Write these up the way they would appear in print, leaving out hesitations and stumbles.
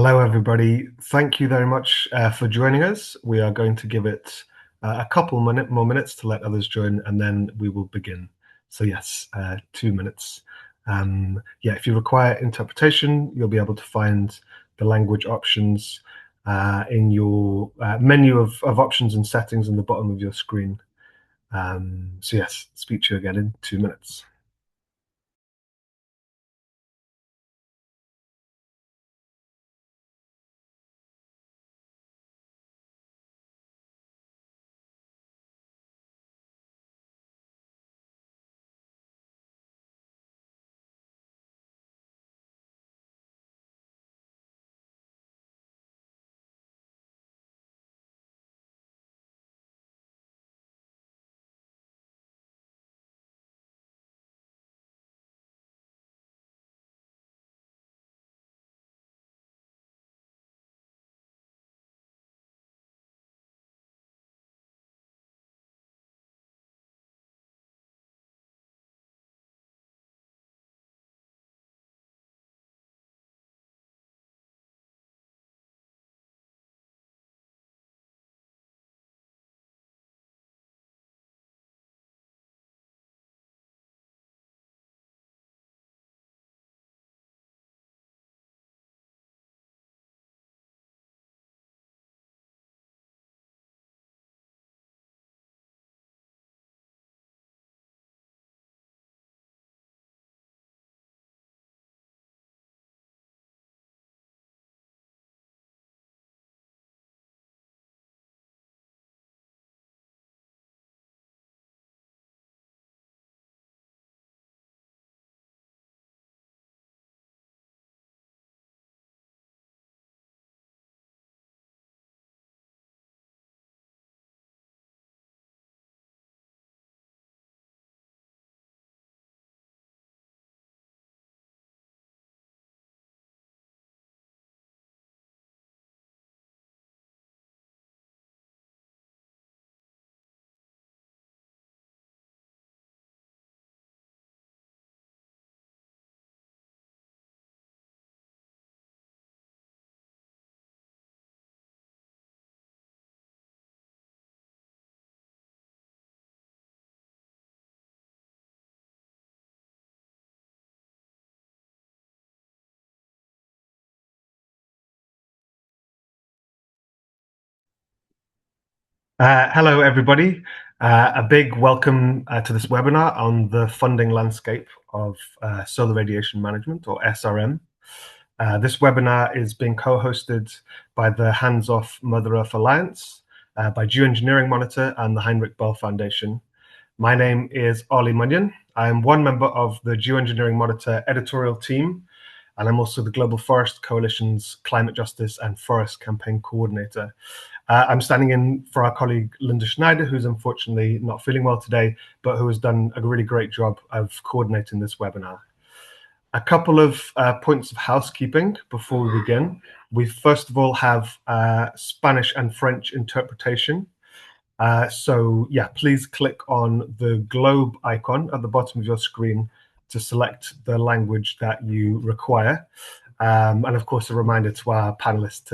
Hello, everybody. Thank you very much for joining us. We are going to give it a couple more minutes to let others join, and then we will begin. So yes, 2 minutes. If you require interpretation, you'll be able to find the language options in your menu of options and settings in the bottom of your screen. So yes, speak to you again in 2 minutes. Hello, everybody. A big welcome to this webinar on the funding landscape of solar radiation management, or SRM. This webinar is being co-hosted by the Hands-Off Mother Earth Alliance, by Geoengineering Monitor and the Heinrich Böll Foundation. My name is Aarti Munnion. I am one member of the Geoengineering Monitor editorial team, and I'm also the Global Forest Coalition's Climate Justice and Forest Campaign Coordinator. I'm standing in for our colleague Linda Schneider, who's unfortunately not feeling well today, but who has done a really great job of coordinating this webinar. A couple of points of housekeeping before we begin. We first of all have Spanish and French interpretation. Please click on the globe icon at the bottom of your screen to select the language that you require. And of course, a reminder to our panelists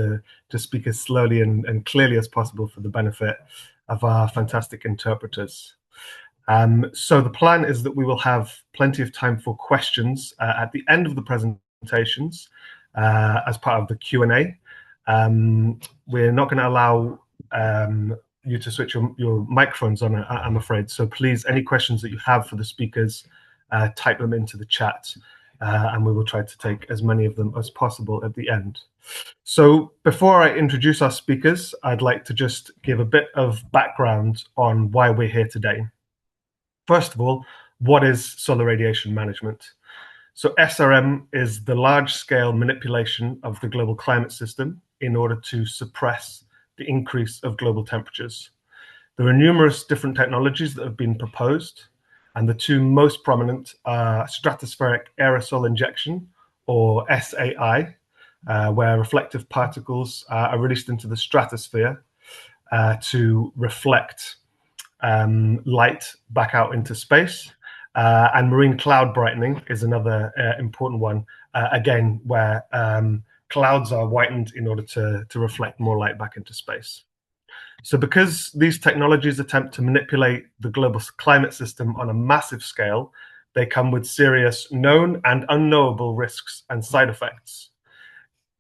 to speak as slowly and clearly as possible for the benefit of our fantastic interpreters. So the plan is that we will have plenty of time for questions at the end of the presentations as part of the Q&A. We're not going to allow you to switch your microphones on, I'm afraid. So please, any questions that you have for the speakers, type them into the chat. And we will try to take as many of them as possible at the end. So before I introduce our speakers, I'd like to just give a bit of background on why we're here today. First of all, what is solar radiation management? So SRM is the large-scale manipulation of the global climate system in order to suppress the increase of global temperatures. There are numerous different technologies that have been proposed, and the two most prominent are stratospheric aerosol injection, or SAI, where reflective particles are released into the stratosphere to reflect light back out into space. And marine cloud brightening is another important one, again, where clouds are whitened in order to reflect more light back into space. So because these technologies attempt to manipulate the global climate system on a massive scale, they come with serious known and unknowable risks and side effects.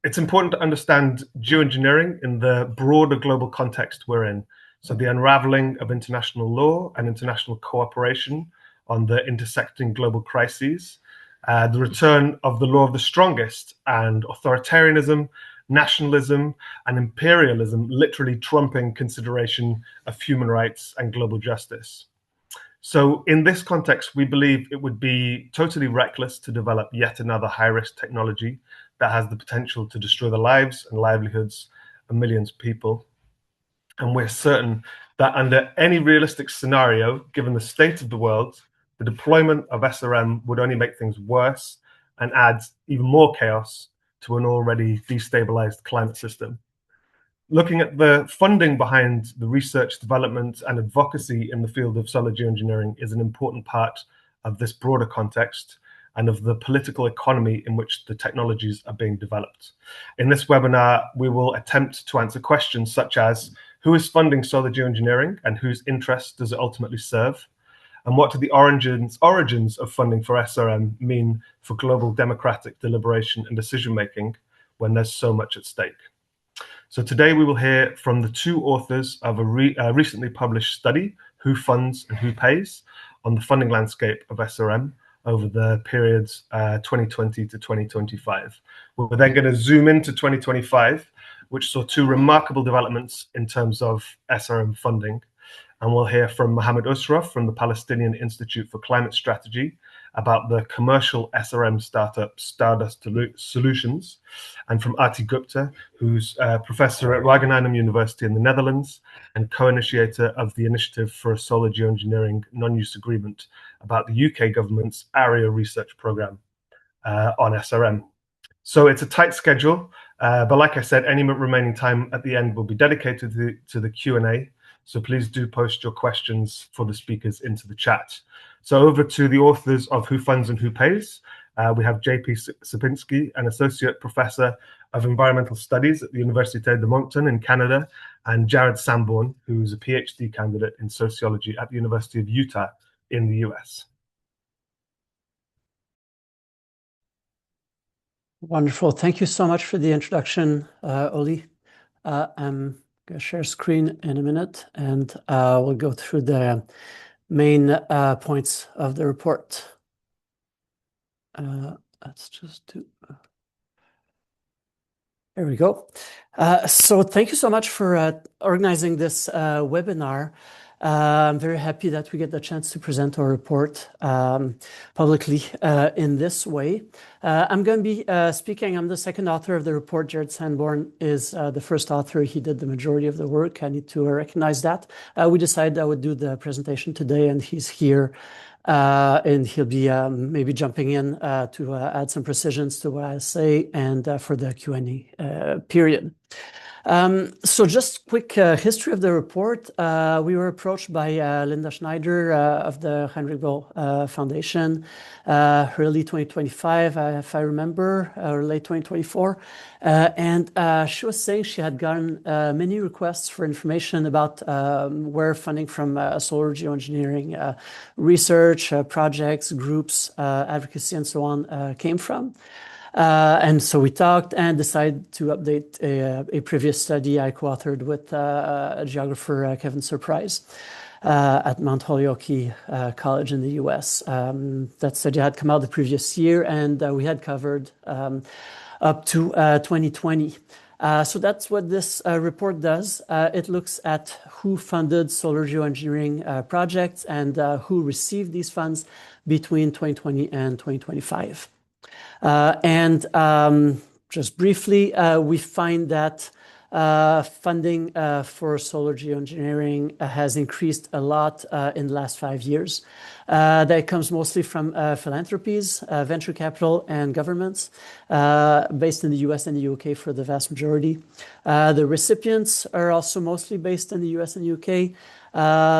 It's important to understand geoengineering in the broader global context we're in. So the unraveling of international law and international cooperation on the intersecting global crises, the return of the law of the strongest, and authoritarianism, nationalism, and imperialism literally trumping consideration of human rights and global justice. So in this context, we believe it would be totally reckless to develop yet another high-risk technology that has the potential to destroy the lives and livelihoods of millions of people. And we're certain that under any realistic scenario, given the state of the world, the deployment of SRM would only make things worse and add even more chaos to an already destabilized climate system. Looking at the funding behind the research, development, and advocacy in the field of solar geoengineering is an important part of this broader context and of the political economy in which the technologies are being developed. In this webinar, we will attempt to answer questions such as, who is funding solar geoengineering and whose interests does it ultimately serve? And what do the origins of funding for SRM mean for global democratic deliberation and decision-making when there's so much at stake? So today we will hear from the two authors of a recently published study, Who Funds and Who Pays, on the funding landscape of SRM over the periods 2020 to 2025. We're then going to zoom into 2025, which saw two remarkable developments in terms of SRM funding. And we'll hear from Mohammed Usrof from the Palestinian Institute for Climate Strategy about the commercial SRM startup Stardust Solutions, and from Aarti Gupta, who's a professor at Wageningen University in the Netherlands and co-initiator of the Initiative for a Solar Geoengineering Non-Use Agreement about the UK government's ARIA research programme on SRM. So it's a tight schedule, but like I said, any remaining time at the end will be dedicated to the Q&A. So please do post your questions for the speakers into the chat. So over to the authors of Who Funds and Who Pays. We have JP Sipinski, an Associate Professor of Environmental Studies at the Université de Moncton in Canada, and Jared Sanborn, who's a PhD candidate in Sociology at the University of Utah in the US. Wonderful. Thank you so much for the introduction, Oli. I'm going to share screen in a minute, and we'll go through the main points of the report. Let's just do... There we go. So thank you so much for organizing this webinar. I'm very happy that we get the chance to present our report publicly in this way. I'm going to be speaking. I'm the second author of the report. Jared Sanborn is the first author. He did the majority of the work. I need to recognize that. We decided I would do the presentation today, and he's here. And he'll be maybe jumping in to add some precisions to what I say and for the Q&A period. So just quick history of the report. We were approached by Linda Schneider of the Heinrich Böll Foundation early 2025, if I remember, or late 2024. And she was saying she had gotten many requests for information about where funding from solar geoengineering research, projects, groups, advocacy, and so on came from. And so we talked and decided to update a previous study I co-authored with geographer Kevin Surprise at Mount Holyoke College in the US. That study had come out the previous year, and we had covered up to 2020. So that's what this report does. It looks at who funded solar geoengineering projects and who received these funds between 2020 and 2025. Just briefly, we find that funding for solar geoengineering has increased a lot in the last 5 years. That comes mostly from philanthropies, venture capital, and governments based in the US and the UK for the vast majority. The recipients are also mostly based in the US and UK.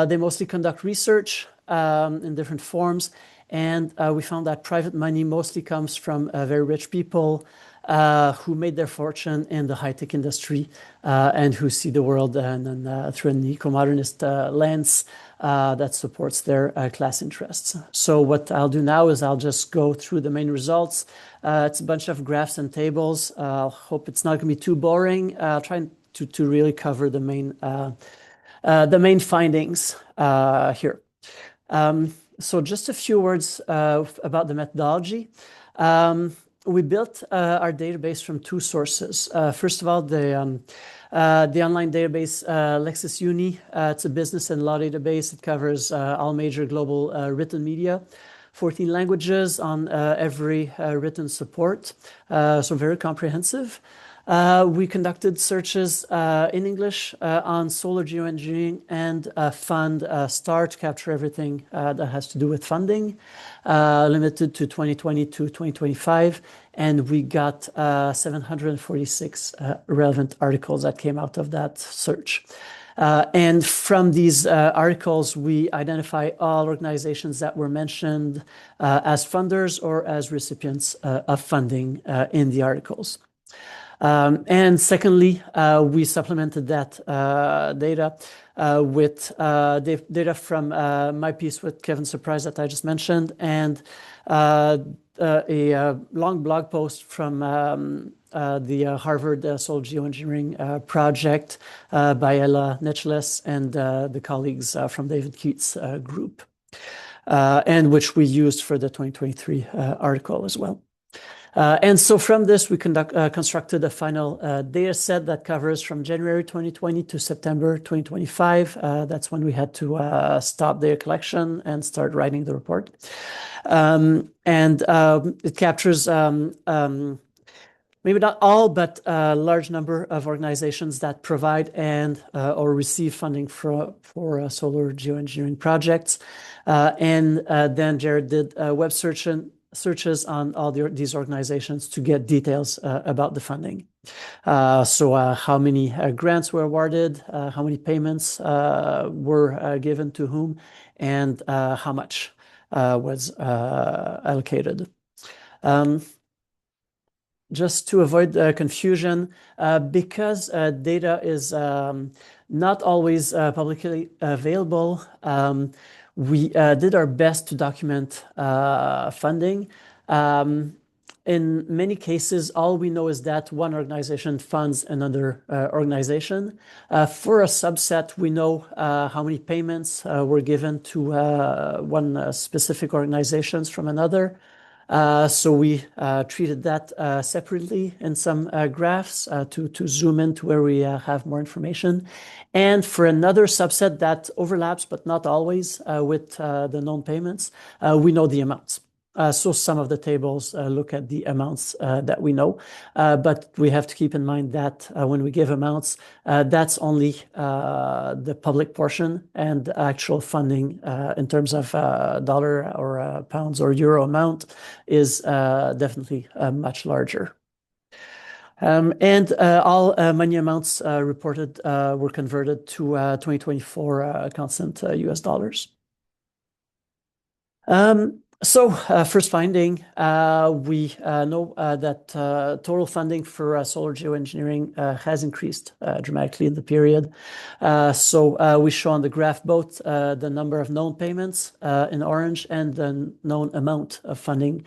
They mostly conduct research in different forms. And we found that private money mostly comes from very rich people, who made their fortune in the high-tech industry and who see the world through an eco-modernist lens that supports their class interests. So what I'll do now is I'll just go through the main results. It's a bunch of graphs and tables. I hope it's not going to be too boring. I'll try to really cover the main findings here. So just a few words about the methodology. We built our database from two sources. First of all, the online database LexisUni. It's a business and law database. It covers all major global written media, 14 languages on every written support, so very comprehensive. We conducted searches in English on solar geoengineering and fund STAR to capture everything that has to do with funding, limited to 2020 to 2025. And we got 746 relevant articles that came out of that search. And from these articles, we identify all organizations that were mentioned as funders or as recipients of funding in the articles. And secondly, we supplemented that data with data from my piece with Kevin Surprise that I just mentioned, and a long blog post from the Harvard Solar Geoengineering project by Ella Netcheles and the colleagues from David Keats' group, and which we used for the 2023 article as well. And so from this, we constructed a final data set that covers from January 2020 to September 2025. That's when we had to stop data collection and start writing the report. And it captures maybe not all, but a large number of organizations that provide and or receive funding for solar geoengineering projects. And then Jared did web searches on all these organizations to get details about the funding. So how many grants were awarded, how many payments were given to whom, and how much was allocated. Just to avoid confusion, because data is not always publicly available, we did our best to document funding. In many cases, all we know is that one organization funds another organization. For a subset, we know how many payments were given to one specific organizations from another. So we treated that separately in some graphs to zoom in to where we have more information. And for another subset that overlaps, but not always, with the known payments, we know the amounts. So some of the tables look at the amounts that we know, but we have to keep in mind that when we give amounts, that's only the public portion, and actual funding in terms of dollar or pounds or euro amount is definitely much larger. And all money amounts reported were converted to 2024 constant US dollars. So first finding, we know that total funding for solar geoengineering has increased dramatically in the period. So we show on the graph both the number of known payments in orange and the known amount of funding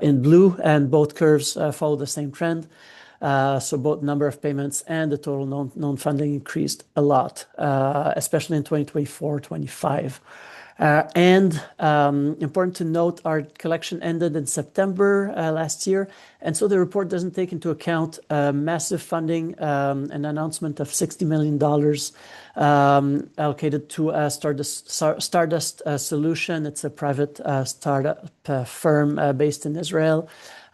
in blue, and both curves follow the same trend. So both number of payments and the total known funding increased a lot, especially in 2024-25. And important to note, our collection ended in September last year, and so the report doesn't take into account massive funding, an announcement of $60 million allocated to Stardust Solutions. It's a private startup firm based in Israel.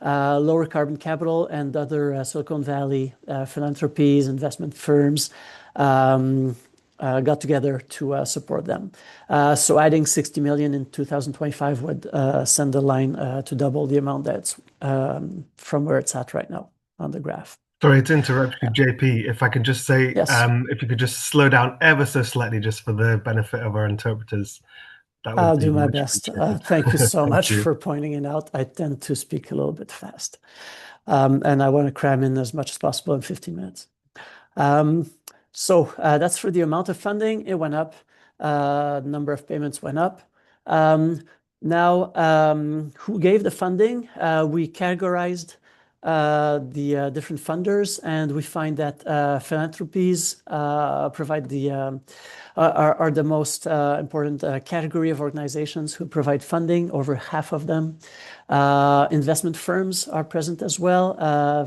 Lower Carbon Capital and other Silicon Valley philanthropies, investment firms got together to support them. So adding 60 million in 2025 would send the line to double the amount that's from where it's at right now on the graph. Sorry to interrupt you, JP. If I could just say, yes. If you could just slow down ever so slightly just for the benefit of our interpreters. I'll do my best. Thank you so much for pointing it out. I tend to speak a little bit fast. And I want to cram in as much as possible in 15 minutes. So that's for the amount of funding. It went up. Number of payments went up. Now, who gave the funding? We categorized the different funders, and we find that philanthropies provide are the most important category of organizations who provide funding, over half of them. Investment firms are present as well,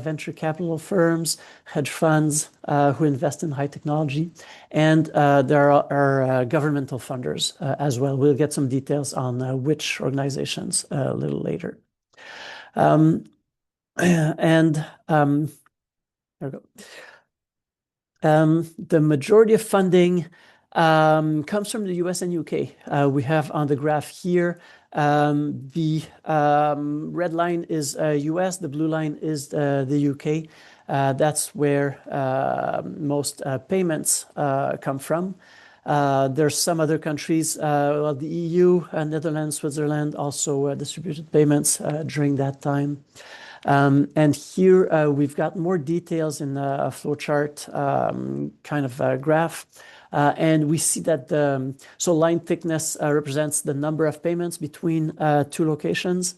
venture capital firms, hedge funds who invest in high technology, and there are governmental funders as well. We'll get some details on which organizations a little later. There we go. The majority of funding comes from the US and UK. We have on the graph here, the red line is US, the blue line is the UK. That's where most payments come from. There's some other countries, well, the EU, Netherlands, Switzerland also distributed payments during that time. And here we've got more details in a flowchart kind of graph. And we see that so line thickness represents the number of payments between two locations.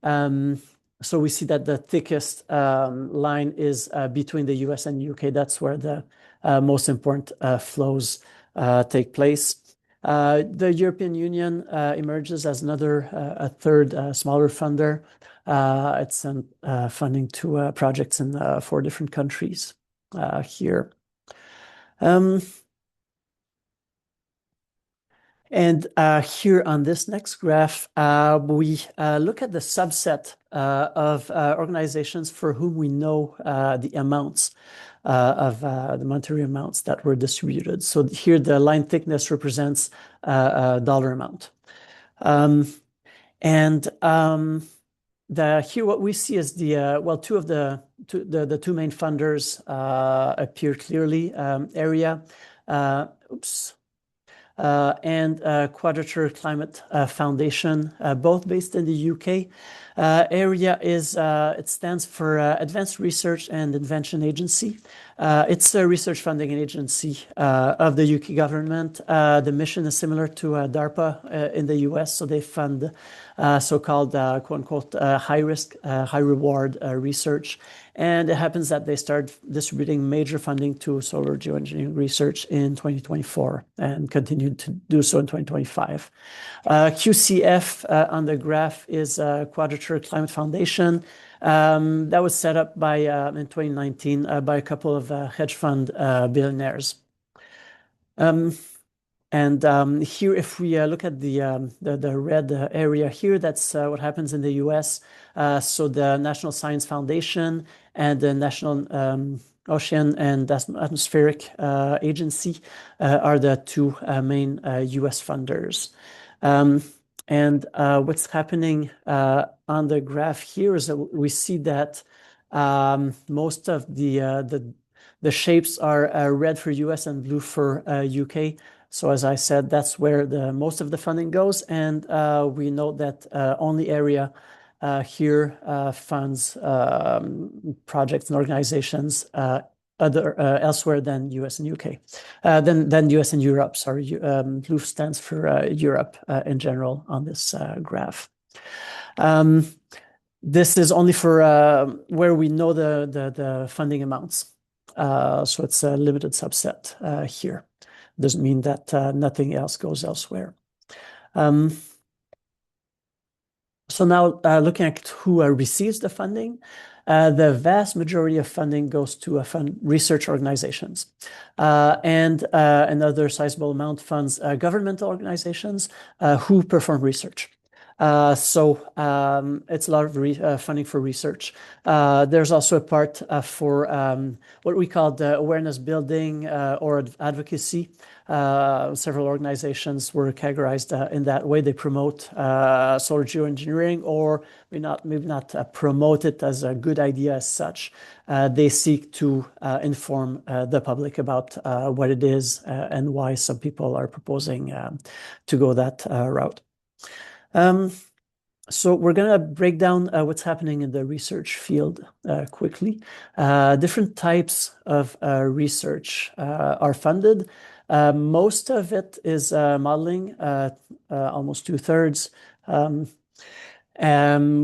So we see that the thickest line is between the US and UK. That's where the most important flows take place. The European Union emerges as a third smaller funder. It's funding to projects in 4 different countries here. And here on this next graph, we look at the subset of organizations for whom we know the amounts of the monetary amounts that were distributed. So here the line thickness represents a dollar amount. Here what we see is well, the two main funders appear clearly, ARIA, and Quadrature Climate Foundation, both based in the UK. ARIA it stands for Advanced Research and Invention Agency. It's a research funding agency of the UK government. The mission is similar to DARPA in the US, so they fund so-called quote-unquote high-risk, high-reward research. And it happens that they start distributing major funding to solar geoengineering research in 2024 and continue to do so in 2025. QCF on the graph is Quadrature Climate Foundation. That was set up in 2019 by a couple of hedge fund billionaires. Here, if we look at the red area here, that's what happens in the US. So the National Science Foundation and the National Ocean and Atmospheric Agency are the two main US funders. What's happening on the graph here is that we see that most of the shapes are red for US and blue for UK. So as I said, that's where most of the funding goes, and we note that only ARIA here funds projects and organizations elsewhere than US and UK, than US and Europe. Sorry, blue stands for Europe in general on this graph. This is only for where we know the funding amounts. So it's a limited subset here. Doesn't mean that nothing else goes elsewhere. So now looking at who receives the funding, the vast majority of funding goes to research organizations. And another sizable amount funds governmental organizations who perform research. So it's a lot of funding for research. There's also a part for what we call the awareness building or advocacy. Several organizations were categorized in that way. They promote solar geoengineering, or maybe not promote it as a good idea as such. They seek to inform the public about what it is and why some people are proposing to go that route. So we're going to break down what's happening in the research field quickly. Different types of research are funded. Most of it is modeling, almost 2/3.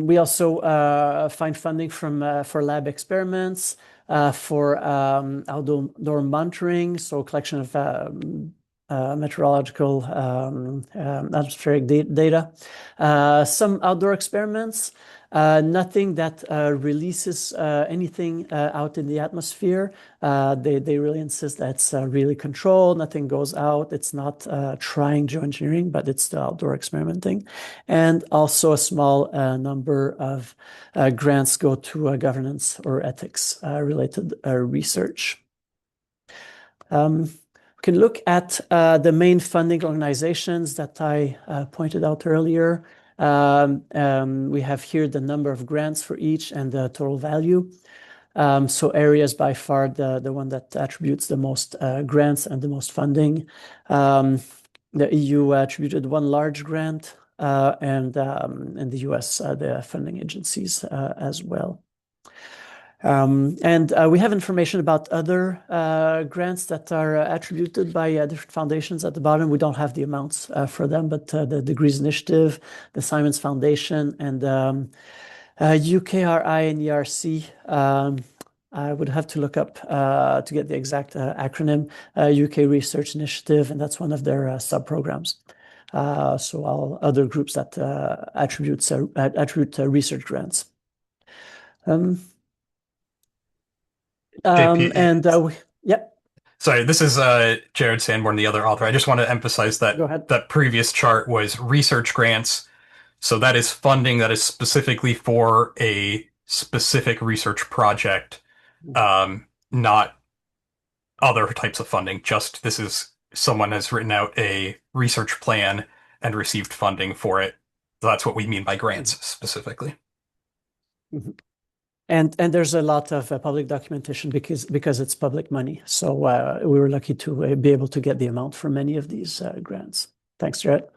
We also find funding for lab experiments, for outdoor monitoring, so collection of meteorological atmospheric data. Some outdoor experiments, nothing that releases anything out in the atmosphere. They really insist that it's really controlled, nothing goes out. It's not trying geoengineering, but it's still outdoor experimenting. And also a small number of grants go to governance or ethics related research. We can look at the main funding organizations that I pointed out earlier. We have here the number of grants for each and the total value. So ARIA is by far the one that attributes the most grants and the most funding. The EU attributed one large grant, and in the US, the funding agencies as well. And we have information about other grants that are attributed by different foundations at the bottom. We don't have the amounts for them, but the Degrees Initiative, the Simons Foundation, and UKRI and ERC. I would have to look up to get the exact acronym, UK Research Initiative, and that's one of their sub-programs. So all other groups that attribute research grants. Yeah. Sorry, this is Jared Sanborn, the other author. I just want to emphasize that that previous chart was research grants. So that is funding that is specifically for a specific research project, not other types of funding. Just this is someone has written out a research plan and received funding for it. So that's what we mean by grants specifically. Mm-hmm. And there's a lot of public documentation because it's public money. So we were lucky to be able to get the amount for many of these grants. Thanks, Jared.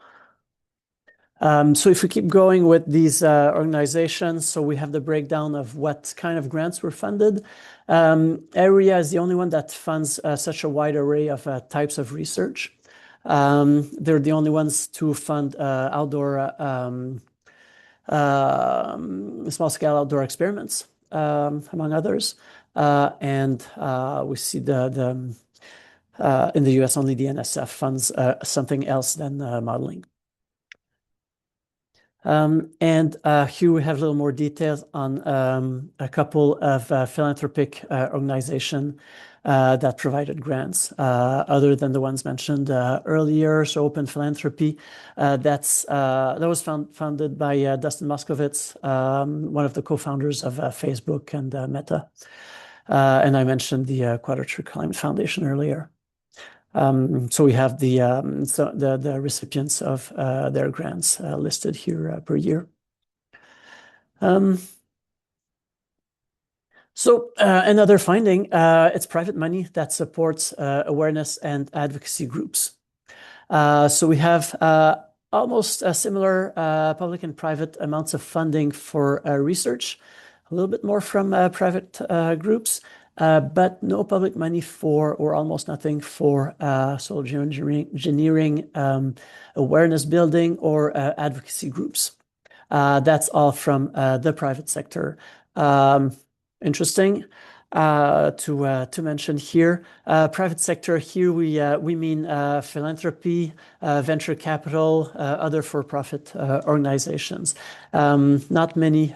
So if we keep going with these organizations, so we have the breakdown of what kind of grants were funded. ARIA is the only one that funds such a wide array of types of research. They're the only ones to fund outdoor, small-scale outdoor experiments. Among others, and we see in the US only the NSF funds something else than modeling. And here we have a little more details on a couple of philanthropic organizations that provided grants, other than the ones mentioned earlier. So Open Philanthropy, that was founded by Dustin Moskovitz, one of the co-founders of Facebook and Meta. And I mentioned the Quadrature Climate Foundation earlier. So we have the recipients of their grants listed here per year. So another finding, it's private money that supports awareness and advocacy groups. So we have almost similar public and private amounts of funding for research, a little bit more from private groups, but no public money for, or almost nothing for soil geoengineering, awareness building, or advocacy groups. That's all from the private sector. Interesting to mention here. Private sector here we mean philanthropy, venture capital, other for-profit organizations. Not many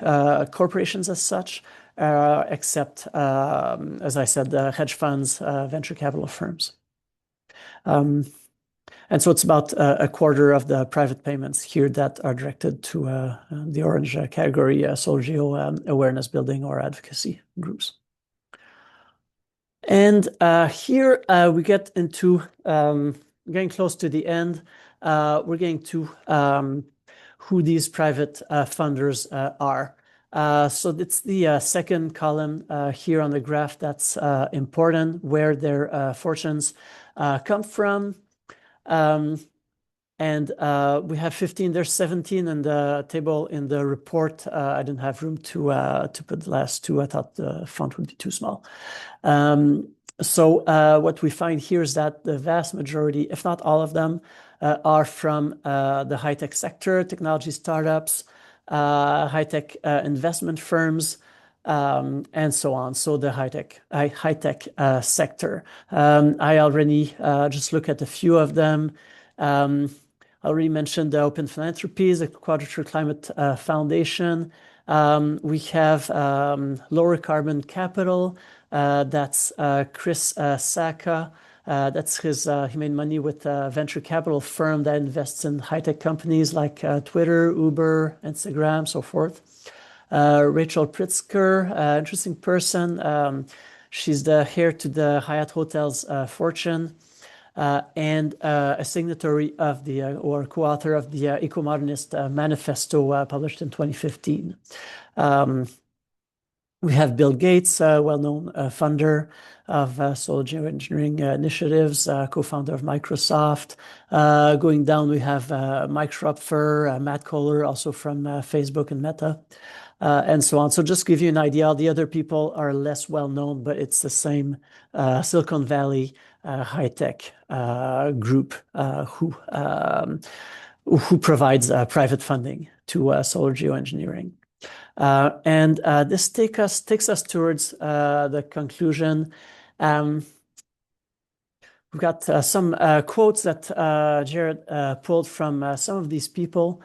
corporations as such, except as I said, hedge funds, venture capital firms. And so it's about a quarter of the private payments here that are directed to the orange category, soil geo awareness building or advocacy groups. And here we get into getting close to the end. We're getting to who these private funders are. So it's the second column here on the graph that's important, where their fortunes come from. And we have 15, there's 17 in the table in the report. I didn't have room to put the last two. I thought the font would be too small. So what we find here is that the vast majority, if not all of them, are from the high-tech sector, technology startups, high-tech investment firms, and so on. So the high-tech sector. I already just look at a few of them. I already mentioned the Open Philanthropies, the Quadrature Climate Foundation. We have Lower Carbon Capital. That's Chris Sacca. That's he made money with a venture capital firm that invests in high-tech companies like Twitter, Uber, Instagram, so forth. Rachel Pritzker, interesting person. She's the heir to the Hyatt Hotels fortune. And a signatory of or co-author of the Eco-Modernist Manifesto published in 2015. We have Bill Gates, well-known funder of solar geoengineering initiatives, co-founder of Microsoft. Going down, we have Mike Schropfer, Matt Kohler, also from Facebook and Meta, and so on. So just to give you an idea, all the other people are less well-known, but it's the same Silicon Valley high-tech group who provides private funding to solar geoengineering. And this takes us towards the conclusion. We've got some quotes that Jared pulled from some of these people.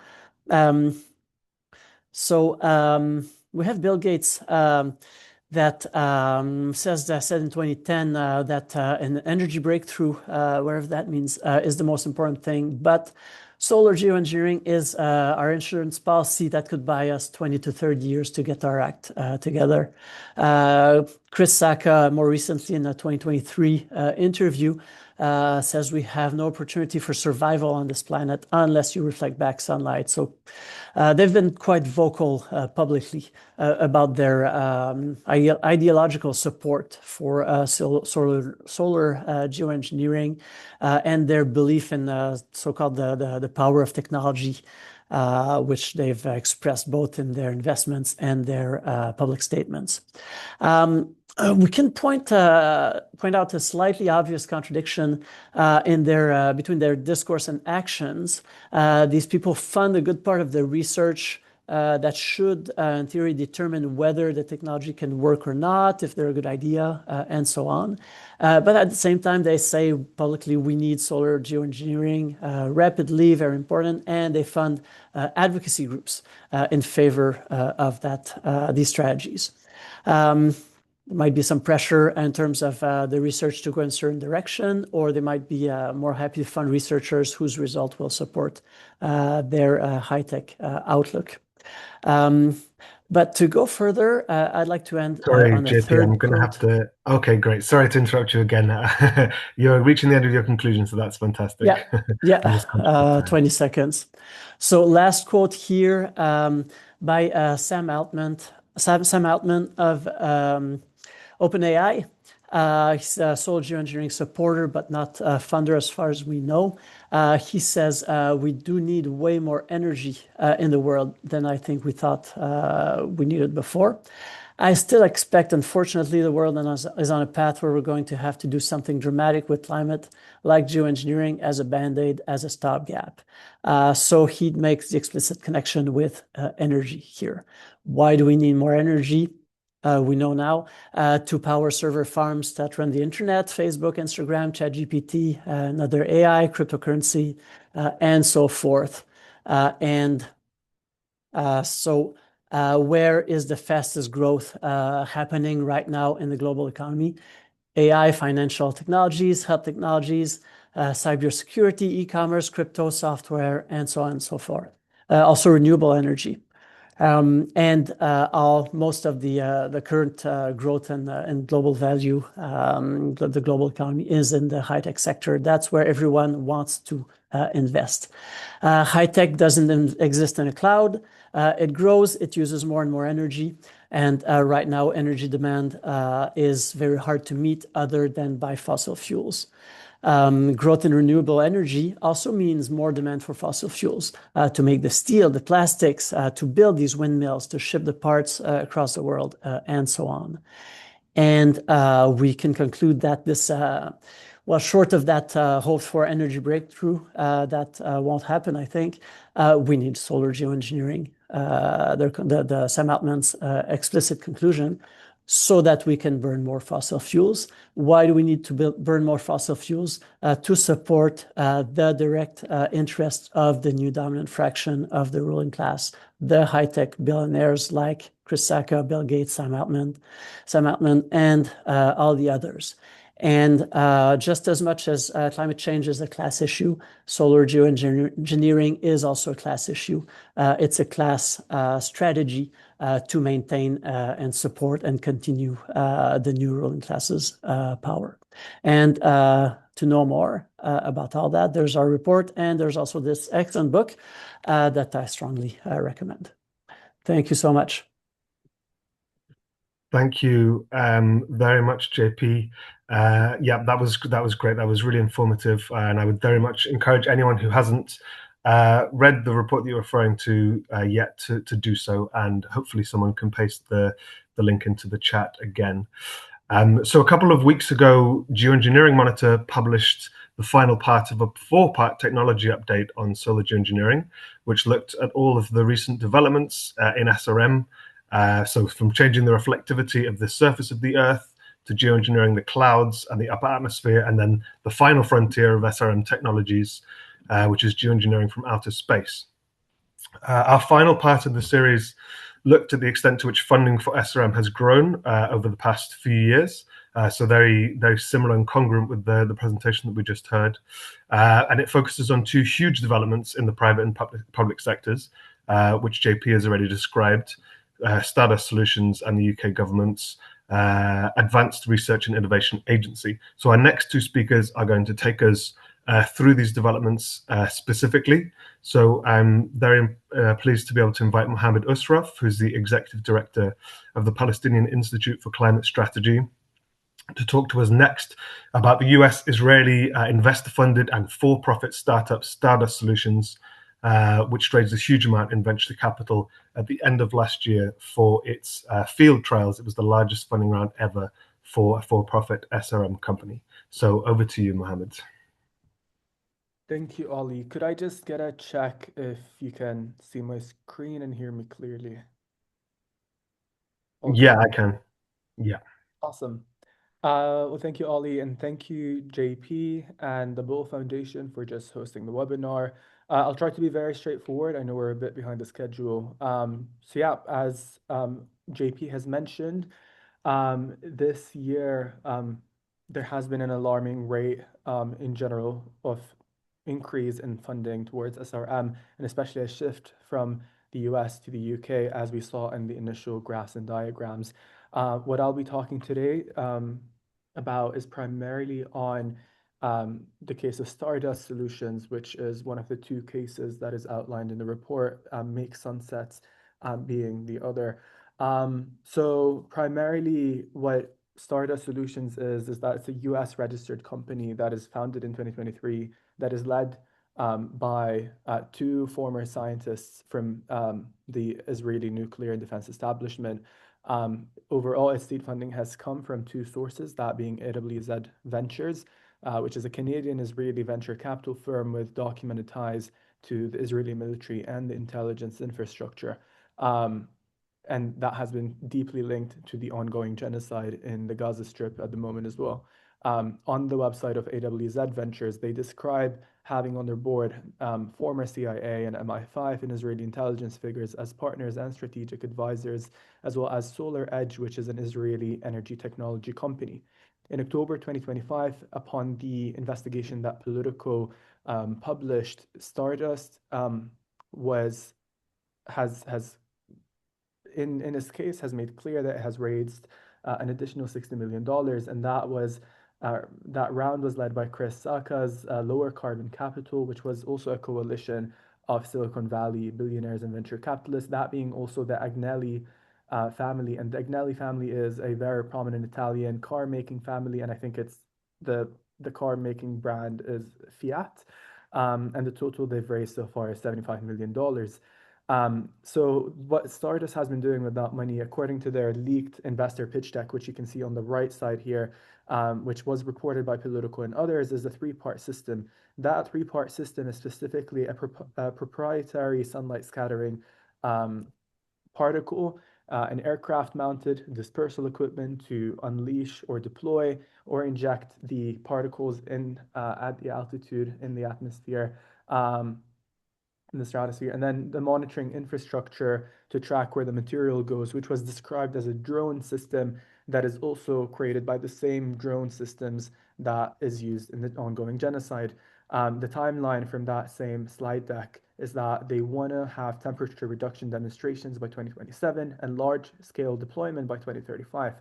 So we have Bill Gates that said in 2010 that an energy breakthrough, wherever that means, is the most important thing. But solar geoengineering is our insurance policy that could buy us 20 to 30 years to get our act together. Chris Sacca, more recently in a 2023 interview, says we have no opportunity for survival on this planet unless you reflect back sunlight. So they've been quite vocal publicly about their ideological support for solar geoengineering and their belief in so-called the power of technology, which they've expressed both in their investments and their public statements. We can point out a slightly obvious contradiction between their discourse and actions. These people fund a good part of the research that should, in theory, determine whether the technology can work or not, if they're a good idea, and so on. But at the same time, they say publicly, we need solar geoengineering rapidly, very important, and they fund advocacy groups in favor of these strategies. There might be some pressure in terms of the research to go in a certain direction, or they might be more happy to fund researchers whose result will support their high-tech outlook. But to go further, I'd like to end on a JP, third I'm going to have to... Okay, great. Sorry to interrupt you again. You're reaching the end of your conclusion, so that's fantastic. Yeah, 20 seconds. So last quote here by Sam Altman of OpenAI. He's a solar geoengineering supporter, but not a funder as far as we know. He says we do need way more energy in the world than I think we thought we needed before. I still expect, unfortunately, the world is on a path where we're going to have to do something dramatic with climate, like geoengineering as a band-aid, as a stopgap. So he makes the explicit connection with energy here. Why do we need more energy? We know now to power server farms that run the internet, Facebook, Instagram, ChatGPT, another AI, cryptocurrency, and so forth. So where is the fastest growth happening right now in the global economy? AI, financial technologies, health technologies, cybersecurity, e-commerce, crypto, software, and so on and so forth. Also renewable energy. Most of the current growth and global value, the global economy is in the high-tech sector. That's where everyone wants to invest. High-tech doesn't exist in a cloud. It grows, it uses more and more energy. And right now, energy demand is very hard to meet other than by fossil fuels. Growth in renewable energy also means more demand for fossil fuels to make the steel, the plastics, to build these windmills, to ship the parts across the world, and so on. And we can conclude that this, well, short of that hoped for energy breakthrough, that won't happen, I think. We need solar geoengineering, the Sam Altman's explicit conclusion, so that we can burn more fossil fuels. Why do we need to burn more fossil fuels? To support the direct interests of the new dominant fraction of the ruling class, the high-tech billionaires like Chris Sacca, Bill Gates, Sam Altman, and all the others. And just as much as climate change is a class issue, solar geoengineering is also a class issue. It's a class strategy to maintain and support and continue the new ruling class's power. And to know more about all that, there's our report, and there's also this excellent book that I strongly recommend. Thank you so much. Thank you very much, JP. Yeah, that was great. That was really informative, and I would very much encourage anyone who hasn't read the report that you're referring to yet to do so, and hopefully someone can paste the link into the chat again. So a couple of weeks ago, Geoengineering Monitor published the final part of a 4-part technology update on solar geoengineering, which looked at all of the recent developments in SRM. So from changing the reflectivity of the surface of the Earth to geoengineering the clouds and the upper atmosphere, and then the final frontier of SRM technologies, which is geoengineering from outer space. Our final part of the series looked at the extent to which funding for SRM has grown over the past few years. So very, very similar and congruent with the presentation that we just heard. And it focuses on 2 huge developments in the private and public sectors, which JP has already described. Stardust Solutions and the UK government's Advanced Research and Innovation Agency. So our next 2 speakers are going to take us through these developments specifically. So I'm very pleased to be able to invite Mohammed Usrof, who's the Executive Director of the Palestinian Institute for Climate Strategy, to talk to us next about the US-Israeli investor-funded and for-profit startup Stardust Solutions, which raised a huge amount in venture capital at the end of last year for its field trials. It was the largest funding round ever for a for-profit SRM company. So over to you, Mohammed. Thank you, Ollie. Could I just get a check if you can see my screen and hear me clearly? Okay. Yeah, I can. Yeah. Awesome. Well, thank you, Ollie, and thank you, JP and the Bull Foundation for just hosting the webinar. I'll try to be very straightforward. I know we're a bit behind the schedule. So yeah, as JP has mentioned, this year there has been an alarming rate in general of increase in funding towards SRM, and especially a shift from the US to the UK, as we saw in the initial graphs and diagrams. What I'll be talking today about is primarily on the case of Stardust Solutions, which is one of the 2 cases that is outlined in the report, Make Sunsets being the other. So primarily what Stardust Solutions is that it's a US registered company that is founded in 2023 that is led by 2 former scientists from the Israeli nuclear and defense establishment. Overall, its seed funding has come from 2 sources, that being AWZ Ventures, which is a Canadian-Israeli venture capital firm with documented ties to the Israeli military and the intelligence infrastructure. And that has been deeply linked to the ongoing genocide in the Gaza Strip at the moment as well. On the website of AWZ Ventures, they describe having on their board former CIA and MI5 and Israeli intelligence figures as partners and strategic advisors, as well as Solar Edge, which is an Israeli energy technology company. In October 2025, upon the investigation that Politico published, Stardust in its case has made clear that it has raised an additional $60 million, and that round was led by Chris Sacca's Lower Carbon Capital, which was also a coalition of Silicon Valley billionaires and venture capitalists, that being also the Agnelli family. And the Agnelli family is a very prominent Italian car-making family, and I think it's the the car making brand is Fiat. And the total they've raised so far is $75 million. So what Stardust has been doing with that money, according to their leaked investor pitch deck, which you can see on the right side here, which was reported by Politico and others, is a three-part system. That three-part system is specifically a proprietary sunlight scattering particle, an aircraft-mounted dispersal equipment to unleash or deploy or inject the particles in at the altitude in the atmosphere, in the stratosphere, and then the monitoring infrastructure to track where the material goes, which was described as a drone system that is also created by the same drone systems that is used in the ongoing genocide. The timeline from that same slide deck is that they want to have temperature reduction demonstrations by 2027 and large-scale deployment by 2035.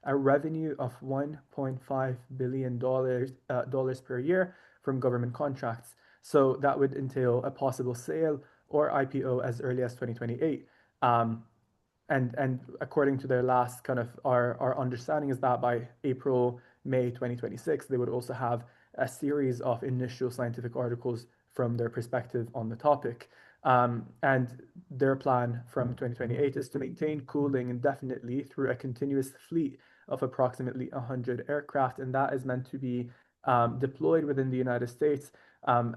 A revenue of $1.5 billion dollars per year from government contracts. So that would entail a possible sale or IPO as early as 2028. And according to their last kind of our understanding is that by April, May 2026, they would also have a series of initial scientific articles from their perspective on the topic. And their plan from 2028 is to maintain cooling indefinitely through a continuous fleet of approximately 100 aircraft, and that is meant to be deployed within the United States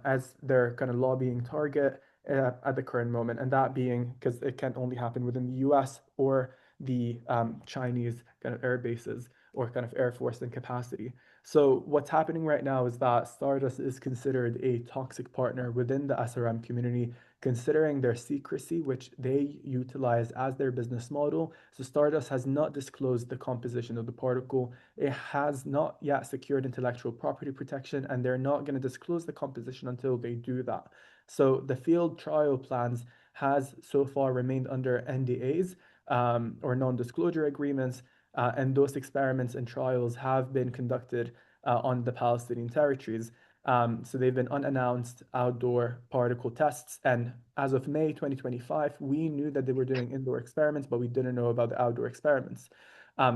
as their kind of lobbying target at the current moment, and that being because it can only happen within the US or the Chinese kind of air bases or kind of air force and capacity. So what's happening right now is that Stardust is considered a toxic partner within the SRM community, considering their secrecy, which they utilize as their business model. So Stardust has not disclosed the composition of the particle. It has not yet secured intellectual property protection, and they're not going to disclose the composition until they do that. So the field trial plans has so far remained under NDAs or non-disclosure agreements, and those experiments and trials have been conducted on the Palestinian territories. So they've been unannounced outdoor particle tests. And as of May 2025, we knew that they were doing indoor experiments, but we didn't know about the outdoor experiments.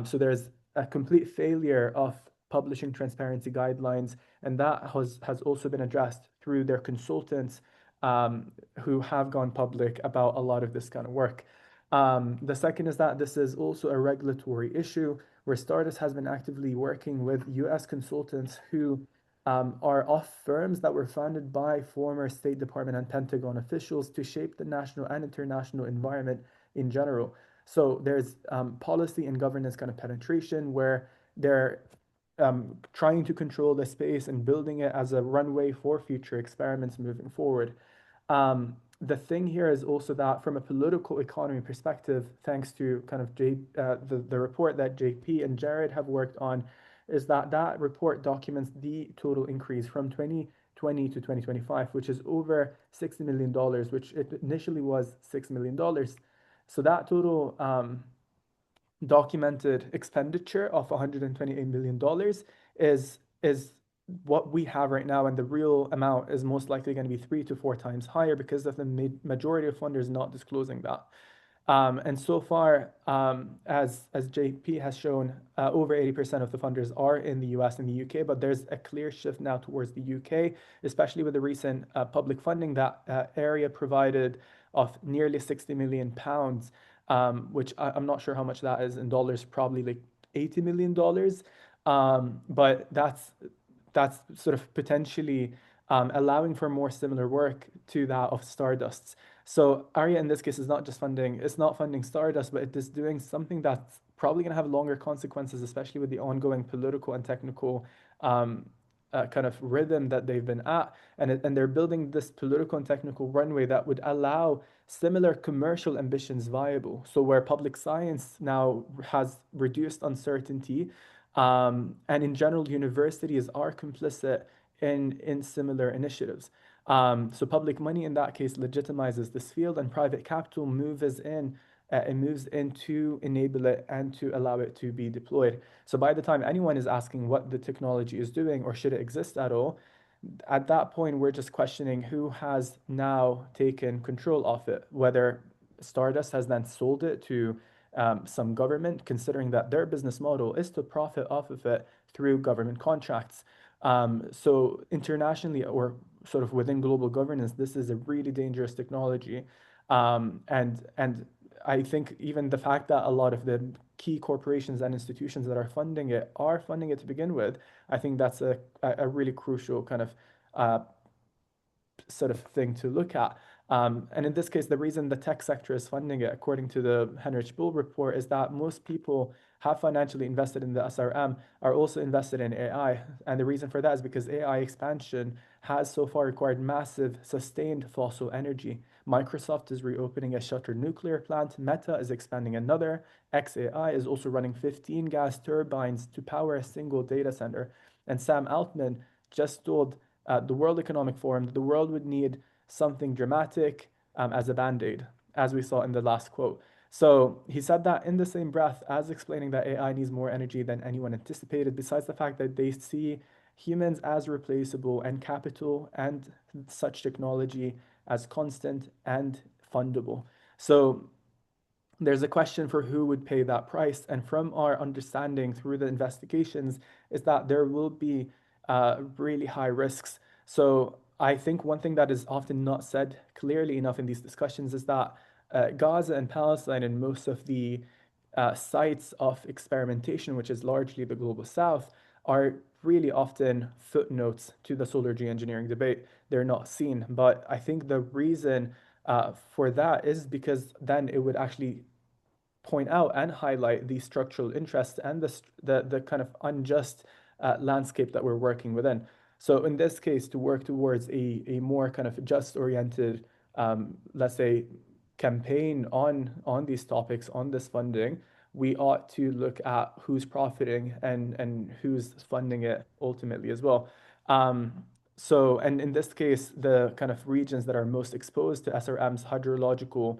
So there's a complete failure of publishing transparency guidelines, and that has also been addressed through their consultants who have gone public about a lot of this kind of work. The second is that this is also a regulatory issue where Stardust has been actively working with US consultants who are off firms that were founded by former State Department and Pentagon officials to shape the national and international environment in general. So there's policy and governance kind of penetration where they're trying to control the space and building it as a runway for future experiments moving forward. The thing here is also that from a political economy perspective, thanks to kind of the report that JP and Jared have worked on, is that report documents the total increase from 2020 to 2025, which is over $60 million, which it initially was $6 million. So that total documented expenditure of $128 million is what we have right now, and the real amount is most likely going to be 3 to 4 times higher because of the majority of funders not disclosing that. And so far, as JP has shown, over 80% of the funders are in the US and the UK, but there's a clear shift now towards the UK, especially with the recent public funding that ARIA provided of nearly £60 million, which I'm not sure how much that is in dollars, probably like $80 million. But that's sort of potentially allowing for more similar work to that of Stardust's. So ARIA in this case is not just funding, it's not funding Stardust, but it is doing something that's probably going to have longer consequences, especially with the ongoing political and technical kind of rhythm that they've been at. And they're building this political and technical runway that would allow similar commercial ambitions viable. So where public science now has reduced uncertainty, and in general, universities are complicit in similar initiatives. So public money in that case legitimizes this field, and private capital moves in to enable it and to allow it to be deployed. So by the time anyone is asking what the technology is doing or should it exist at all, at that point, we're just questioning who has now taken control of it, whether Stardust has then sold it to some government, considering that their business model is to profit off of it through government contracts, So internationally, or sort of within global governance, this is a really dangerous technology. And I think even the fact that a lot of the key corporations and institutions that are funding it to begin with, I think that's a really crucial kind of sort of thing to look at. And in this case, the reason the tech sector is funding it, according to the Heinrich Böll report, is that most people have financially invested in the SRM are also invested in AI. And the reason for that is because AI expansion has so far required massive, sustained fossil energy. Microsoft is reopening a shuttered nuclear plant. Meta is expanding another. XAI is also running 15 gas turbines to power a single data center. And Sam Altman just told the World Economic Forum that the world would need something dramatic as a band-aid, as we saw in the last quote. So he said that in the same breath as explaining that AI needs more energy than anyone anticipated, besides the fact that they see humans as replaceable and capital and such technology as constant and fundable. So there's a question for who would pay that price. And from our understanding through the investigations is that there will be really high risks. So I think one thing that is often not said clearly enough in these discussions is that Gaza and Palestine and most of the sites of experimentation, which is largely the global south, are really often footnotes to the solar geoengineering debate. They're not seen. But I think the reason for that is because then it would actually point out and highlight the structural interests and the kind of unjust landscape that we're working within. So in this case, to work towards a more kind of just-oriented, let's say, campaign on these topics, on this funding, we ought to look at who's profiting and who's funding it ultimately as well. So, and in this case, the kind of regions that are most exposed to SRM's hydrological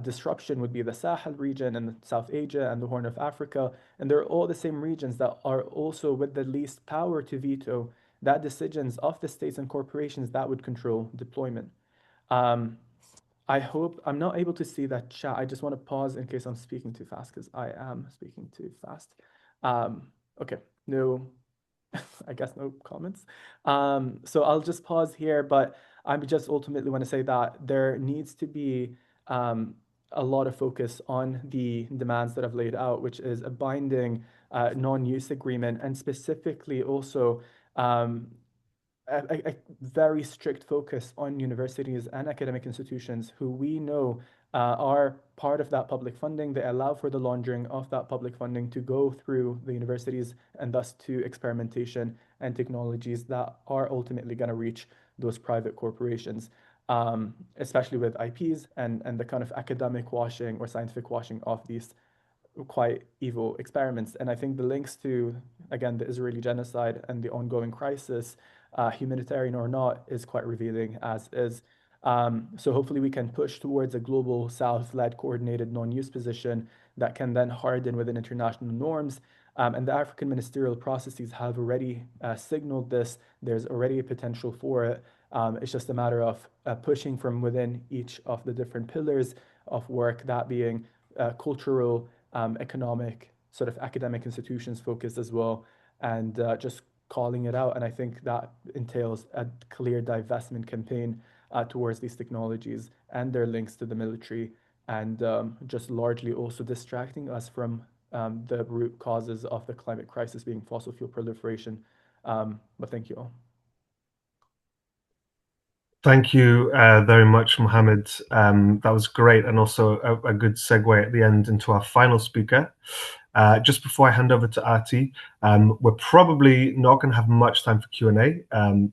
disruption would be the Sahel region and South Asia and the Horn of Africa. And they're all the same regions that are also with the least power to veto that decisions of the states and corporations that would control deployment. I hope I'm not able to see that chat. I just want to pause in case I'm speaking too fast because I am speaking too fast. Okay, no, I guess no comments. So I'll just pause here, but I just ultimately want to say that there needs to be a lot of focus on the demands that I've laid out, which is a binding non-use agreement, and specifically also a very strict focus on universities and academic institutions who we know are part of that public funding. They allow for the laundering of that public funding to go through the universities and thus to experimentation and technologies that are ultimately going to reach those private corporations, especially with IPs and the kind of academic washing or scientific washing of these quite evil experiments. And I think the links to, again, the Israeli genocide and the ongoing crisis, humanitarian or not, is quite revealing as is. So hopefully we can push towards a global South-led coordinated non-use position that can then harden within international norms. And the African ministerial processes have already signaled this. There's already a potential for it. It's just a matter of pushing from within each of the different pillars of work, that being cultural, economic, sort of academic institutions focused as well, and just calling it out. And I think that entails a clear divestment campaign towards these technologies and their links to the military, and just largely also distracting us from the root causes of the climate crisis being fossil fuel proliferation. But thank you all. Thank you very much, Mohammed. That was great, and also a good segue at the end into our final speaker. Just before I hand over to Aarti, we're probably not going to have much time for Q&A.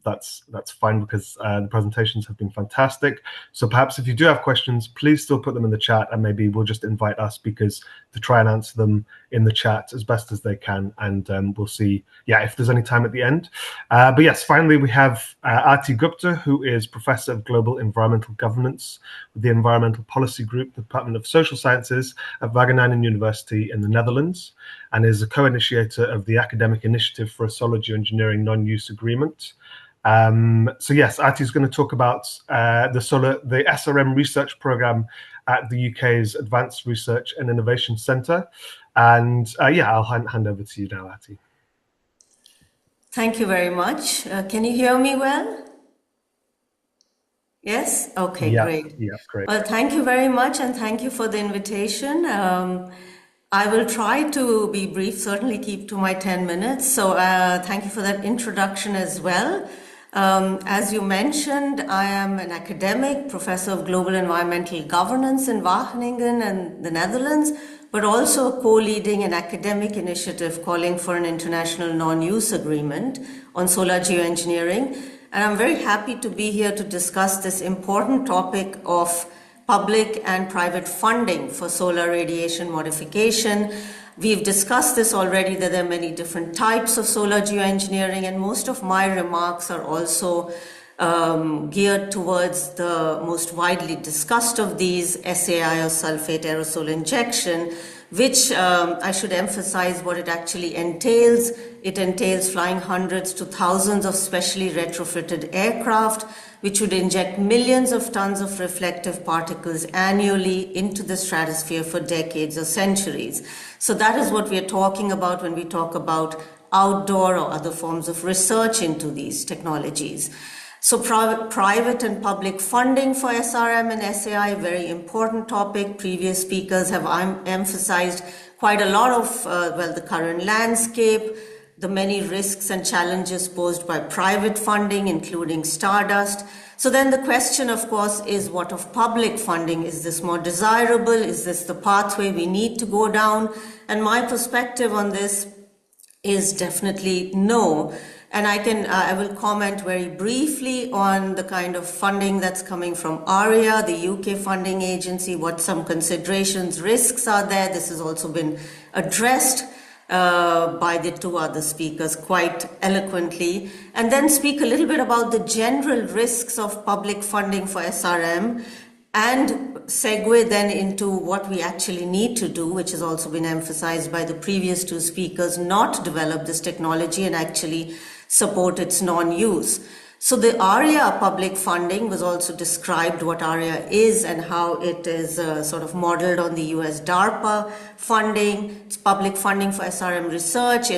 That's fine because the presentations have been fantastic. So perhaps if you do have questions, please still put them in the chat, and maybe we'll just invite our speakers to try and answer them in the chat as best as they can, and we'll see, if there's any time at the end. But yes, finally we have Aarti Gupta, who is Professor of Global Environmental Governance with the Environmental Policy Group, Department of Social Sciences at Wageningen University in the Netherlands, and is a co-initiator of the Academic Initiative for a Solar Geoengineering Non-Use Agreement. So yes, Aarti is going to talk about the SRM research program at the UK's Advanced Research and Innovation Centre. And I'll hand over to you now, Aarti. Thank you very much. Can you hear me well? Yes? Okay, yeah, great. Yeah, great. Well, thank you very much, and thank you for the invitation. I will try to be brief, certainly keep to my 10 minutes. So thank you for that introduction as well. As you mentioned, I am an academic, professor of global environmental governance in Wageningen and the Netherlands, but also co-leading an academic initiative calling for an international non-use agreement on solar geoengineering. And I'm very happy to be here to discuss this important topic of public and private funding for solar radiation modification. We've discussed this already, that there are many different types of solar geoengineering, and most of my remarks are also geared towards the most widely discussed of these, SAI or sulfate aerosol injection, which I should emphasize what it actually entails. It entails flying hundreds to thousands of specially retrofitted aircraft, which would inject millions of tons of reflective particles annually into the stratosphere for decades or centuries. So that is what we are talking about when we talk about outdoor or other forms of research into these technologies. So private and public funding for SRM and SAI, very important topic. Previous speakers have emphasized quite a lot of, the current landscape, the many risks and challenges posed by private funding, including Stardust. So then the question, of course, is what of public funding? Is this more desirable? Is this the pathway we need to go down? And my perspective on this is definitely no. And I will comment very briefly on the kind of funding that's coming from ARIA, the UK funding agency, what some considerations, risks are there. This has also been addressed by the two other speakers quite eloquently, and then speak a little bit about the general risks of public funding for SRM, and segue then into what we actually need to do, which has also been emphasized by the previous two speakers, not develop this technology and actually support its non-use. So the ARIA public funding was also described, what ARIA is and how it is sort of modeled on the US DARPA funding. It's public funding for SRM research.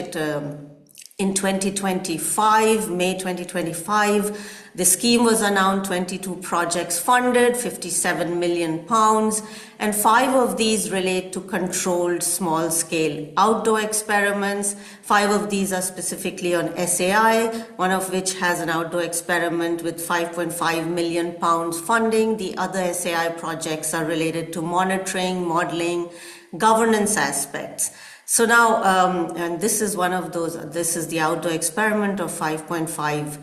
In 2025, May 2025, the scheme was announced, 22 projects funded, 57 million pounds, and 5 of these relate to controlled small-scale outdoor experiments. 5 of these are specifically on SAI, one of which has an outdoor experiment with 5.5 million pounds funding. The other SAI projects are related to monitoring, modeling, governance aspects. So now, and this is one of those, this is the outdoor experiment of 5.5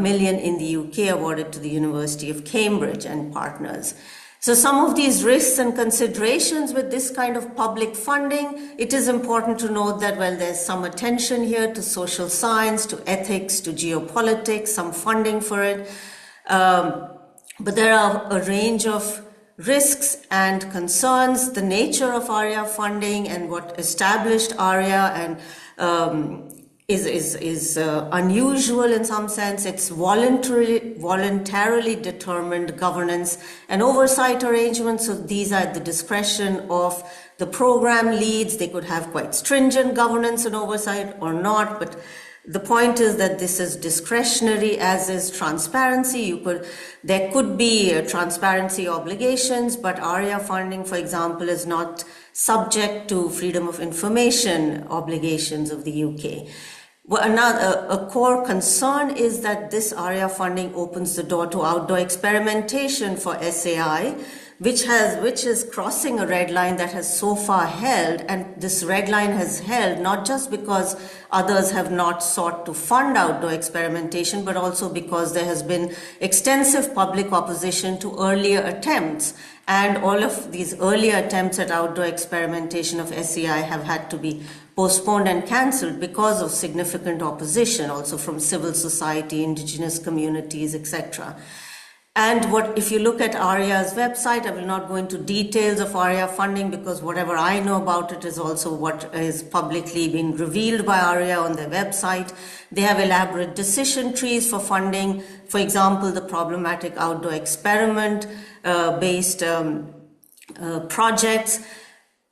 million in the UK, awarded to the University of Cambridge and partners. So some of these risks and considerations with this kind of public funding, it is important to note that, well, there's some attention here to social science, to ethics, to geopolitics, some funding for it. But there are a range of risks and concerns. The nature of ARIA funding and what established ARIA and is unusual in some sense. It's voluntarily determined governance and oversight arrangements. So these are at the discretion of the program leads. They could have quite stringent governance and oversight or not, but the point is that this is discretionary, as is transparency. There could be transparency obligations, but ARIA funding, for example, is not subject to freedom of information obligations of the UK. Well, a core concern is that this ARIA funding opens the door to outdoor experimentation for SAI, which is crossing a red line that has so far held, and this red line has held not just because others have not sought to fund outdoor experimentation, but also because there has been extensive public opposition to earlier attempts, and all of these earlier attempts at outdoor experimentation of SAI have had to be postponed and cancelled because of significant opposition, also from civil society, indigenous communities, etc. And if you look at ARIA's website, I will not go into details of ARIA funding because whatever I know about it is also what is publicly being revealed by ARIA on their website. They have elaborate decision trees for funding. For example, the problematic outdoor experiment based projects.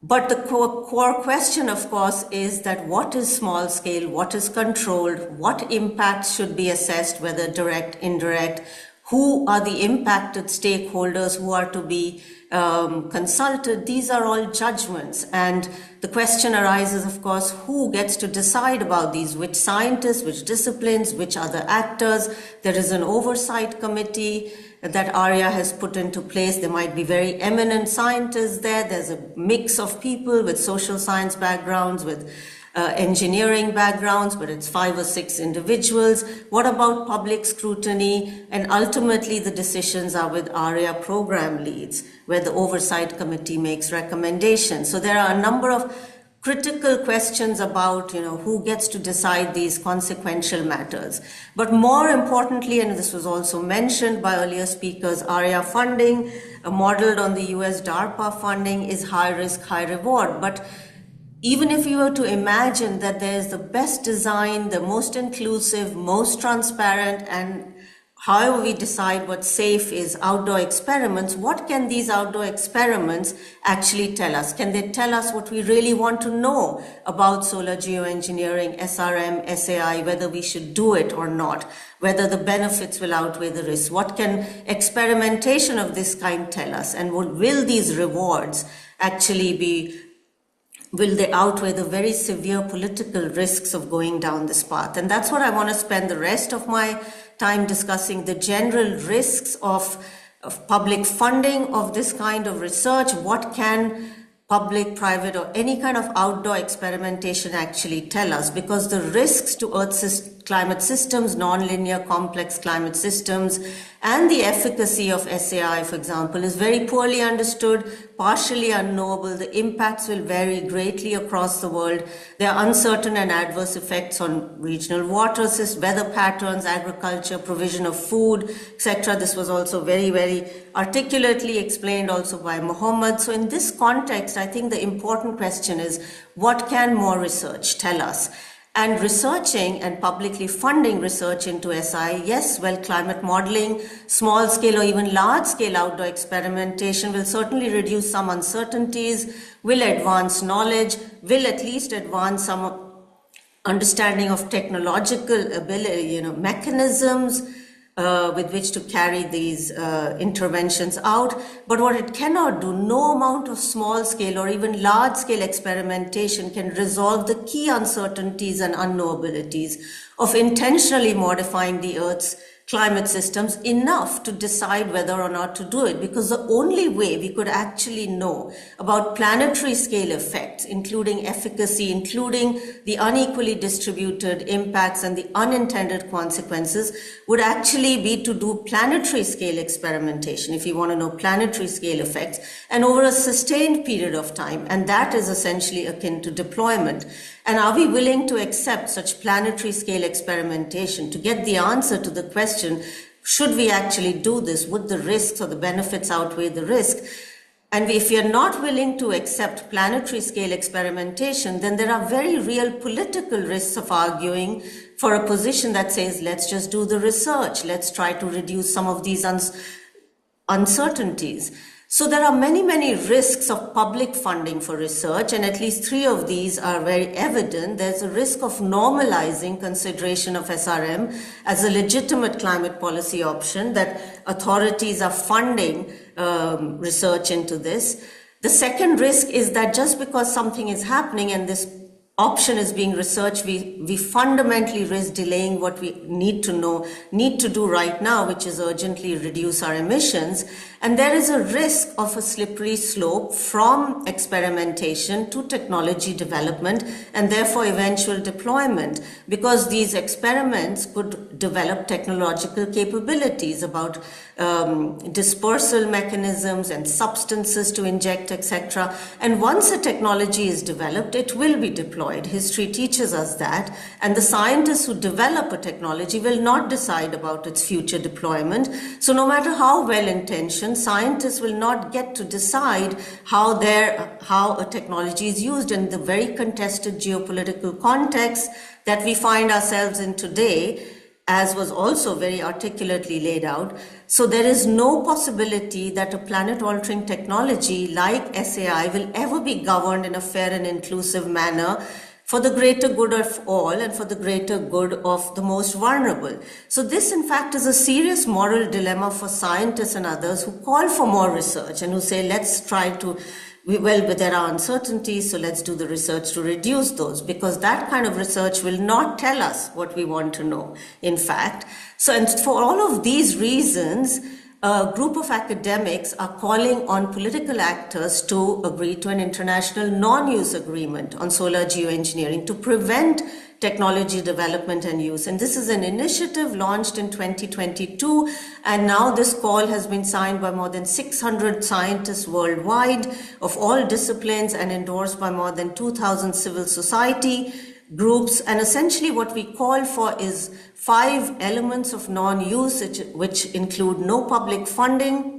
But the core question, of course, is that what is small scale, what is controlled, what impacts should be assessed, whether direct, indirect, who are the impacted stakeholders who are to be consulted. These are all judgments. And the question arises, of course, who gets to decide about these, which scientists, which disciplines, which other actors. There is an oversight committee that ARIA has put into place. There might be very eminent scientists there. There's a mix of people with social science backgrounds, with engineering backgrounds, but it's 5 or 6 individuals. What about public scrutiny? And ultimately, the decisions are with ARIA program leads, where the oversight committee makes recommendations. So there are a number of critical questions about, who gets to decide these consequential matters. But more importantly, and this was also mentioned by earlier speakers, ARIA funding, modeled on the US DARPA funding, is high risk, high reward. But even if you were to imagine that there's the best design, the most inclusive, most transparent, and however we decide what safe is, outdoor experiments, what can these outdoor experiments actually tell us? Can they tell us what we really want to know about solar geoengineering, SRM, SAI, whether we should do it or not, whether the benefits will outweigh the risks? What can experimentation of this kind tell us? And will these rewards actually will they outweigh the very severe political risks of going down this path? And that's what I want to spend the rest of my time discussing, the general risks of public funding of this kind of research. What can public, private, or any kind of outdoor experimentation actually tell us? Because the risks to Earth's climate systems, nonlinear complex climate systems, and the efficacy of SAI, for example, is very poorly understood, partially unknowable. The impacts will vary greatly across the world. There are uncertain and adverse effects on regional water systems, weather patterns, agriculture, provision of food, etc. This was also very, very articulately explained also by Mohammed. So in this context, I think the important question is, what can more research tell us? And researching and publicly funding research into SI, yes, well, climate modeling, small scale or even large scale outdoor experimentation will certainly reduce some uncertainties, will advance knowledge, will at least advance some understanding of technological ability, mechanisms with which to carry these interventions out. But what it cannot do, no amount of small scale or even large scale experimentation can resolve the key uncertainties and unknowabilities of intentionally modifying the Earth's climate systems enough to decide whether or not to do it, because the only way we could actually know about planetary scale effects, including efficacy, including the unequally distributed impacts and the unintended consequences, would actually be to do planetary scale experimentation, if you want to know planetary scale effects, and over a sustained period of time. And that is essentially akin to deployment. And are we willing to accept such planetary scale experimentation to get the answer to the question, should we actually do this? Would the risks or the benefits outweigh the risk? And if we are not willing to accept planetary scale experimentation, then there are very real political risks of arguing for a position that says, let's just do the research. Let's try to reduce some of these uncertainties. So there are many, many risks of public funding for research, and at least 3 of these are very evident. There's a risk of normalizing consideration of SRM as a legitimate climate policy option, that authorities are funding research into this. The second risk is that just because something is happening and this option is being researched, we fundamentally risk delaying what we need to do right now, which is urgently reduce our emissions. And there is a risk of a slippery slope from experimentation to technology development and therefore eventual deployment, because these experiments could develop technological capabilities about dispersal mechanisms and substances to inject, etc. And once a technology is developed, it will be deployed. History teaches us that. And the scientists who develop a technology will not decide about its future deployment. So no matter how well-intentioned, scientists will not get to decide how a technology is used in the very contested geopolitical context that we find ourselves in today. as was also very articulately laid out. So there is no possibility that a planet-altering technology like SAI will ever be governed in a fair and inclusive manner for the greater good of all and for the greater good of the most vulnerable. So this, in fact, is a serious moral dilemma for scientists and others who call for more research and who say, let's try to, well, but there are uncertainties, so let's do the research to reduce those, because that kind of research will not tell us what we want to know, in fact. So, and for all of these reasons, a group of academics are calling on political actors to agree to an international non-use agreement on solar geoengineering to prevent technology development and use. And this is an initiative launched in 2022, and now this call has been signed by more than 600 scientists worldwide of all disciplines and endorsed by more than 2,000 civil society groups. And essentially what we call for is 5 elements of non-use, which include no public funding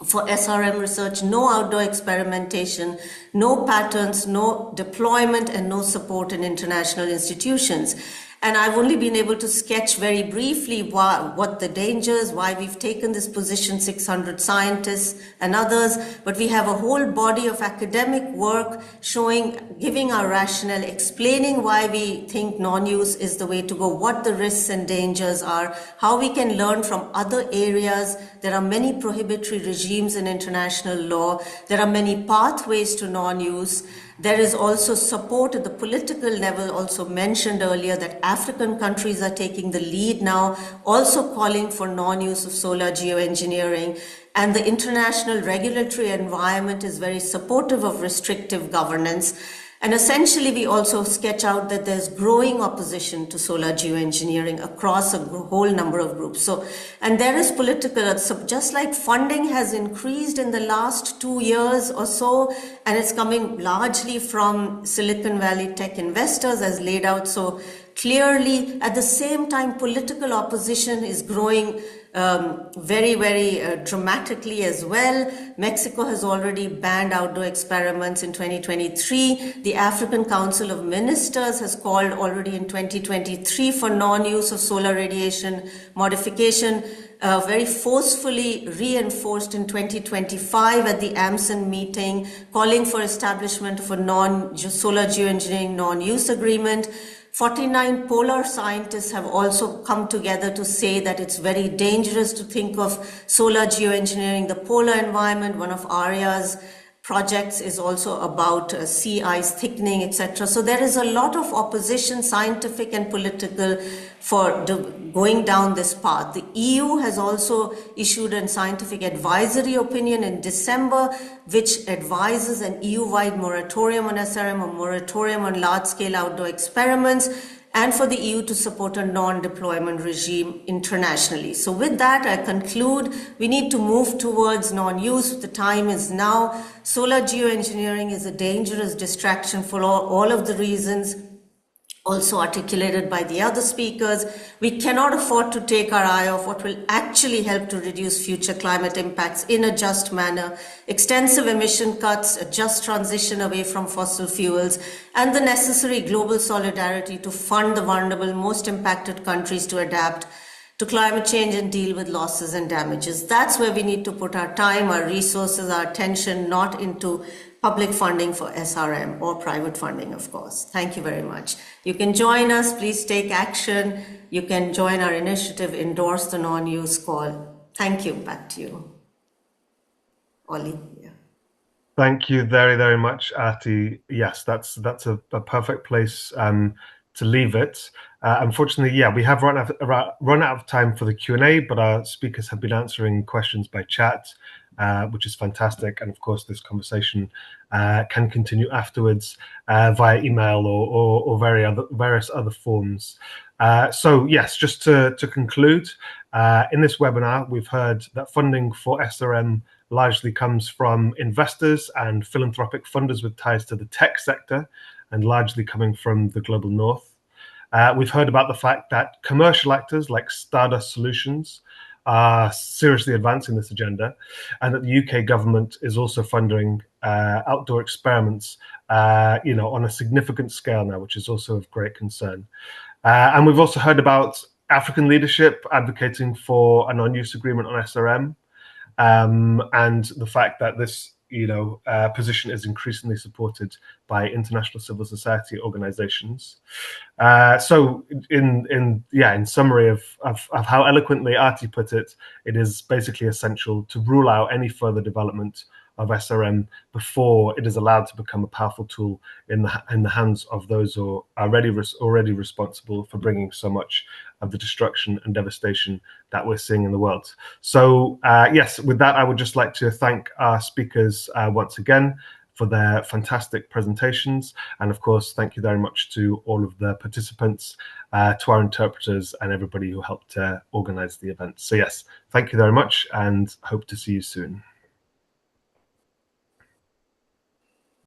for SRM research, no outdoor experimentation, no patents, no deployment, and no support in international institutions. And I've only been able to sketch very briefly what the dangers, why we've taken this position, 600 scientists and others, but we have a whole body of academic work showing, giving our rationale, explaining why we think non-use is the way to go, what the risks and dangers are, how we can learn from other areas. There are many prohibitory regimes in international law. There are many pathways to non-use. There is also support at the political level, also mentioned earlier, that African countries are taking the lead now, also calling for non-use of solar geoengineering. And the international regulatory environment is very supportive of restrictive governance. And essentially, we also sketch out that there's growing opposition to solar geoengineering across a whole number of groups. So, and there is political, so just like funding has increased in the last 2 years or so, and it's coming largely from Silicon Valley tech investors as laid out so clearly, at the same time, political opposition is growing very, very dramatically as well. Mexico has already banned outdoor experiments in 2023. The African Council of Ministers has called already in 2023 for non-use of solar radiation modification, very forcefully reinforced in 2025 at the AMSN meeting, calling for establishment of a solar geoengineering non-use agreement. 49 polar scientists have also come together to say that it's very dangerous to think of solar geoengineering the polar environment. One of ARIA's projects is also about sea ice thickening, etc. So there is a lot of opposition, scientific and political, for going down this path. The EU has also issued a scientific advisory opinion in December, which advises an EU-wide moratorium on SRM, a moratorium on large-scale outdoor experiments, and for the EU to support a non-deployment regime internationally. So with that, I conclude, we need to move towards non-use. The time is now. Solar geoengineering is a dangerous distraction for all of the reasons also articulated by the other speakers. We cannot afford to take our eye off what will actually help to reduce future climate impacts in a just manner, extensive emission cuts, a just transition away from fossil fuels, and the necessary global solidarity to fund the vulnerable, most impacted countries to adapt to climate change and deal with losses and damages. That's where we need to put our time, our resources, our attention, not into public funding for SRM or private funding, of course. Thank you very much. You can join us, please take action. You can join our initiative, endorse the non-use call. Thank you, back to you. Ollie, yeah. Thank you very, very much, Aarti. Yes, that's a perfect place to leave it. Unfortunately, yeah, we have run out of time for the Q&A, but our speakers have been answering questions by chat, which is fantastic. And of course, this conversation can continue afterwards via email or various other forms. So yes, just to conclude, in this webinar, we've heard that funding for SRM largely comes from investors and philanthropic funders with ties to the tech sector, and largely coming from the global north. We've heard about the fact that commercial actors like Stardust Solutions are seriously advancing this agenda, and that the UK government is also funding outdoor experiments, on a significant scale now, which is also of great concern. And we've also heard about African leadership advocating for a non-use agreement on SRM, and the fact that this position is increasingly supported by international civil society organizations. So in summary of how eloquently Aarti put it, it is basically essential to rule out any further development of SRM before it is allowed to become a powerful tool in the hands of those who are already responsible for bringing so much of the destruction and devastation that we're seeing in the world. So yes, with that, I would just like to thank our speakers once again for their fantastic presentations. And of course, thank you very much to all of the participants, to our interpreters and everybody who helped organize the event. So yes, thank you very much and hope to see you soon.